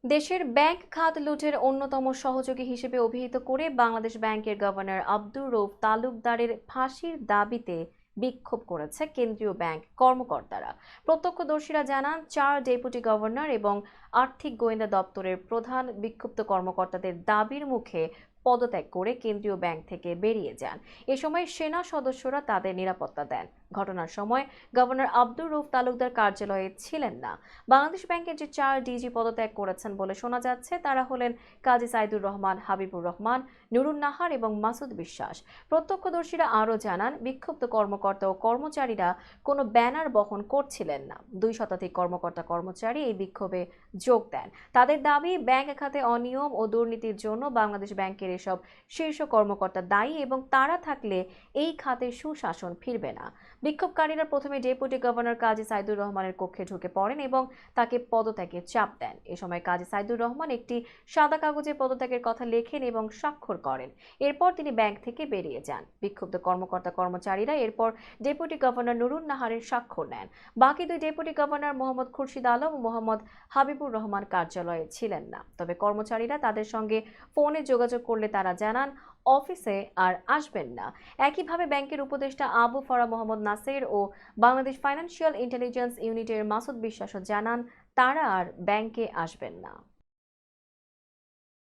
দেশের ব্যাংক খাত লুটের অন্যতম সহযোগী হিসেবে অভিহিত করে বাংলাদেশ ব্যাংকের গভর্নর আব্দুর রউফ তালুকদারের ফাঁসির দাবিতে বিক্ষোভ করেছে কেন্দ্রীয় ব্যাংক কর্মকর্তারা। প্রত্যক্ষদর্শীরা জানান, 4 ডেপুটি গভর্নর এবং আর্থিক গোয়েন্দা দপ্তরের প্রধান বিক্ষুব্ধ কর্মকর্তাদের দাবির মুখে পদত্যাগ করে কেন্দ্রীয় ব্যাংক থেকে বেরিয়ে যান। এ সময় সেনা সদস্যরা তাদের নিরাপত্তা দেন। ঘটনার সময় গভর্নর আব্দুর রউফ তালুকদার কার্যালয়ে ছিলেন না। বাংলাদেশ ব্যাংকের যে 4 ডিজি পদত্যাগ করেছেন বলে শোনা যাচ্ছে, তারা হলেন কাজী সাইদুর রহমান, হাবিবুর রহমান, নুরুন নাহার এবং মাসুদ বিশ্বাস। প্রত্যক্ষদর্শীরা আরও জানান, বিক্ষুব্ধ কর্মকর্তা ও কর্মচারীরা কোনো ব্যানার বহন করছিলেন না। 2 শতাধিক কর্মকর্তা কর্মচারী এই বিক্ষোভে যোগ দেন। তাদের দাবি, ব্যাংক খাতে অনিয়ম ও দুর্নীতির জন্য বাংলাদেশ ব্যাংকের এসব শীর্ষ কর্মকর্তা দায়ী এবং তারা থাকলে এই খাতে সুশাসন ফিরবে না। বিক্ষোভকারীরা প্রথমে ডেপুটি গভর্নর কাজী সাইদুর রহমানের কক্ষে ঢুকে পড়েন এবং তাকে পদত্যাগের চাপ দেন। এ সময় কাজী সাইদুর রহমান একটি সাদা কাগজে পদত্যাগের কথা লেখেন এবং স্বাক্ষর করেন। এরপর তিনি ব্যাংক থেকে বেরিয়ে যান। বিক্ষুব্ধ কর্মকর্তা কর্মচারীরা এরপর ডেপুটি গভর্নর নুরুন নাহারের স্বাক্ষর নেন। বাকি 2 ডেপুটি গভর্নর মোহাম্মদ খুরশিদ আলম ও মোহাম্মদ হাবিবুর রহমান কার্যালয়ে ছিলেন না। তবে কর্মচারীরা তাদের সঙ্গে ফোনে যোগাযোগ করলে তারা জানান, অফিসে আর আসবেন না। একইভাবে ব্যাংকের উপদেষ্টা আবু ফরা মোহাম্মদ নাসির ও বাংলাদেশ ফাইন্যান্সিয়াল ইন্টেলিজেন্স ইউনিটের মাসুদ বিশ্বাসও জানান, তারা আর ব্যাংকে আসবেন না।